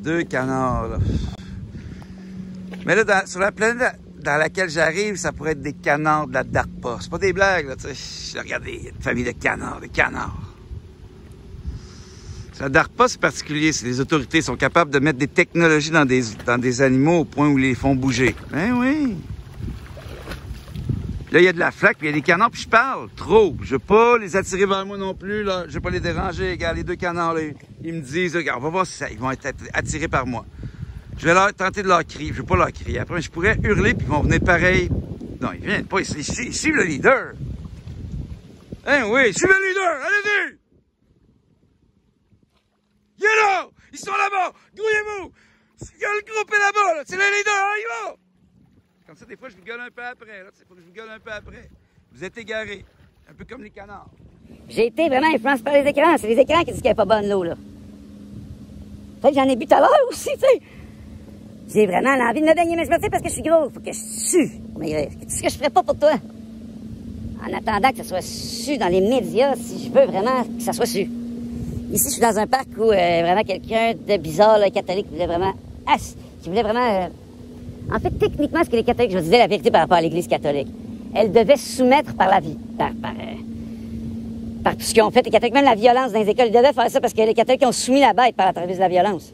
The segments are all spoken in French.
2 canards, là. Mais là, sur la planète dans laquelle j'arrive, ça pourrait être des canards de la DARPA. C'est pas des blagues, là, tu sais. Regardez, il y a une famille de canards, des canards. La DARPA, c'est particulier. C'est les autorités sont capables de mettre des technologies dans des animaux au point où ils les font bouger. Ben oui. Là, il y a de la flaque, puis il y a des canards, puis je parle trop. Je veux pas les attirer vers moi non plus, là. Je veux pas les déranger. Regarde, les 2 canards, là, ils me disent, regarde, on va voir si ils vont être attirés par moi. Je vais tenter de leur crier. Je veux pas leur crier. Après, je pourrais hurler, puis ils vont venir pareil. Non, ils viennent pas. Ils suivent le leader. Hein, oui, suivez le leader. Allez-y! Il est là! Ils sont là-bas! Grouillez-vous! Le groupe est là-bas, là! C'est le leader, on y va! Comme ça, des fois, je vous gueule un peu après, là. Faut que je vous gueule un peu après. Vous êtes égarés. Un peu comme les canards. J'ai été vraiment influencé par les écrans. C'est les écrans qui disent qu'elle est pas bonne, l'eau, là. Peut-être que j'en ai bu tout à l'heure aussi, tu sais. J'ai vraiment l'envie de me baigner, mais je me dis parce que je suis gros. Faut que je sue pour maigrir. C'est ce que je ferais pas pour toi. En attendant que ça soit su dans les médias, si je veux vraiment que ça soit su. Ici, je suis dans un parc où vraiment quelqu'un de bizarre, là, catholique, voulait vraiment... qui voulait vraiment... En fait, techniquement, ce que les catholiques, je vous disais la vérité par rapport à l'Église catholique. Elle devait soumettre par la vie, par tout ce qu'ils ont fait. Les catholiques, même la violence dans les écoles, ils devaient faire ça parce que les catholiques ont soumis la bête par la travers de la violence.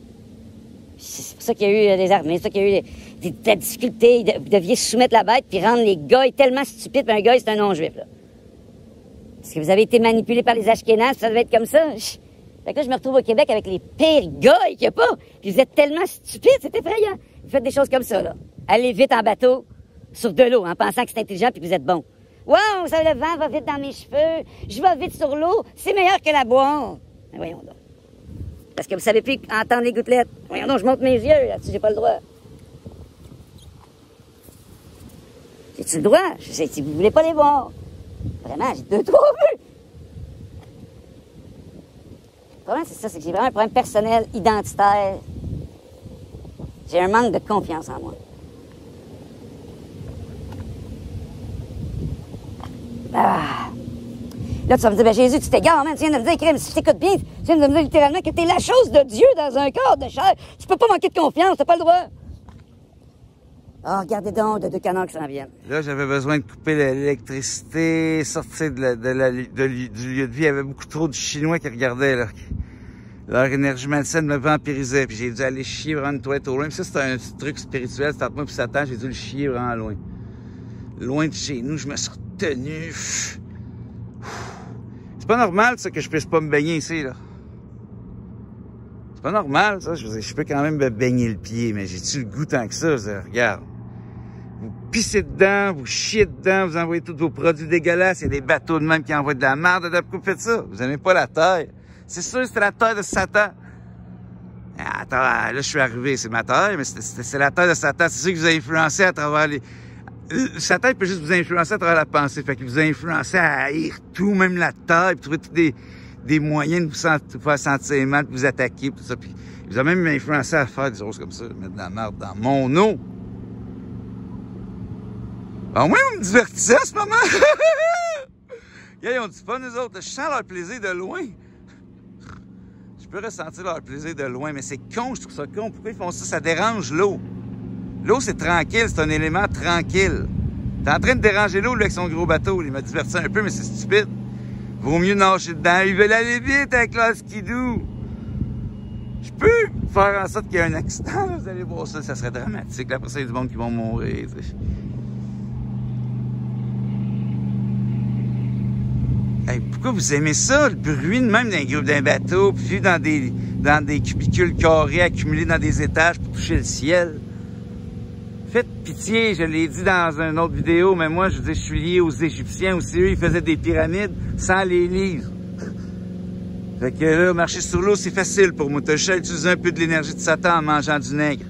C'est pour ça qu'il y a eu des armées, c'est pour ça qu'il y a eu de la difficulté. Vous deviez soumettre la bête puis rendre les gars tellement stupides. Puis un gars, c'est un non-juif, là. Parce que vous avez été manipulés par les Ashkénazes, ça devait être comme ça. Fait que là, je me retrouve au Québec avec les pires gars qu'il n'y a pas. Puis vous êtes tellement stupides, c'est effrayant. Vous faites des choses comme ça, là. Allez vite en bateau, sur de l'eau, en pensant que c'est intelligent puis que vous êtes bon. Wow, ça, le vent va vite dans mes cheveux. Je vais vite sur l'eau. C'est meilleur que la boire. Mais voyons donc. Parce que vous savez plus entendre les gouttelettes. Voyons donc, je monte mes yeux, là-dessus, j'ai pas le droit. J'ai-tu le droit? Je sais, si vous voulez pas les voir. Vraiment, j'ai 2, 3 vues. Le problème, c'est ça, c'est que j'ai vraiment un problème personnel, identitaire. J'ai un manque de confiance en moi. Ah. Là, tu vas me dire, ben Jésus, tu t'égares, man. Tu viens de me dire, crime, si je t'écoute bien, tu viens de me dire littéralement que t'es la chose de Dieu dans un corps de chair. Tu peux pas manquer de confiance, t'as pas le droit. Ah, regardez donc, de 2 canards qui s'en viennent. Là, j'avais besoin de couper l'électricité, sortir du lieu de vie. Il y avait beaucoup trop de Chinois qui regardaient, là. Leur énergie malsaine me vampirisait. Puis j'ai dû aller chier vraiment une toilette au loin. Puis ça, c'est un truc spirituel. C'était entre moi et Satan. J'ai dû le chier vraiment loin. Loin de chez nous, je me suis retenu. C'est pas normal, ça, que je puisse pas me baigner ici, là. C'est pas normal, ça. Je peux quand même me baigner le pied, mais j'ai-tu le goût tant que ça? Regarde. Vous pissez dedans, vous chiez dedans, vous envoyez tous vos produits dégueulasses. Il y a des bateaux de même qui envoient de la merde. Pourquoi vous faites ça? Vous n'aimez pas la terre. C'est sûr, c'est la terre de Satan. Attends, là, je suis arrivé, c'est ma terre, mais c'est la terre de Satan. C'est sûr que vous a influencé à travers les... Satan, il peut juste vous influencer à travers la pensée. Fait qu'il vous a influencé à haïr tout, même la terre, puis trouver tous des moyens de vous faire sentir mal, de vous attaquer, tout ça. Puis il vous a même influencé à faire des choses comme ça, mettre de la merde dans mon eau. Au moins, vous me divertissez à ce moment. Ils ont du fun, eux autres. Je sens leur plaisir de loin. Je peux ressentir leur plaisir de loin, mais c'est con, je trouve ça con. Pourquoi ils font ça? Ça dérange l'eau. L'eau, c'est tranquille, c'est un élément tranquille. T'es en train de déranger l'eau, lui, avec son gros bateau. Il m'a diverti un peu, mais c'est stupide. Vaut mieux nager dedans. Ils veulent aller vite avec leur skidoo. Je peux faire en sorte qu'il y ait un accident. Vous allez voir ça, ça serait dramatique. Après ça, il y a du monde qui vont mourir. T'sais. Hey, pourquoi vous aimez ça, le bruit de même d'un bateau, puis dans des cubicules carrés accumulés dans des étages pour toucher le ciel? Faites pitié, je l'ai dit dans une autre vidéo, mais moi, je dis, je suis lié aux Égyptiens aussi. Eux, ils faisaient des pyramides sans les livres. Fait que là, marcher sur l'eau, c'est facile pour moi. T'as juste à utiliser un peu de l'énergie de Satan en mangeant du nègre.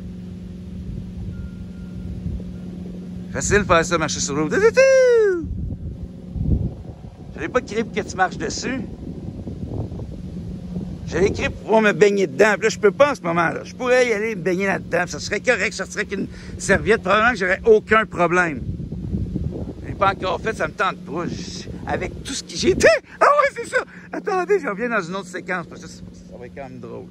Facile de faire ça, marcher sur l'eau. J'avais pas écrit pour que tu marches dessus. J'avais écrit pour pouvoir me baigner dedans. Puis là, je peux pas en ce moment-là. Je pourrais y aller me baigner là-dedans. Ça serait correct. Ça serait qu'une serviette. Probablement que j'aurais aucun problème. Je l'ai pas encore fait. Ça me tente pas. Avec tout ce qui j'étais. Ah ouais, c'est ça. Attendez, je reviens dans une autre séquence. Parce que ça va être quand même drôle.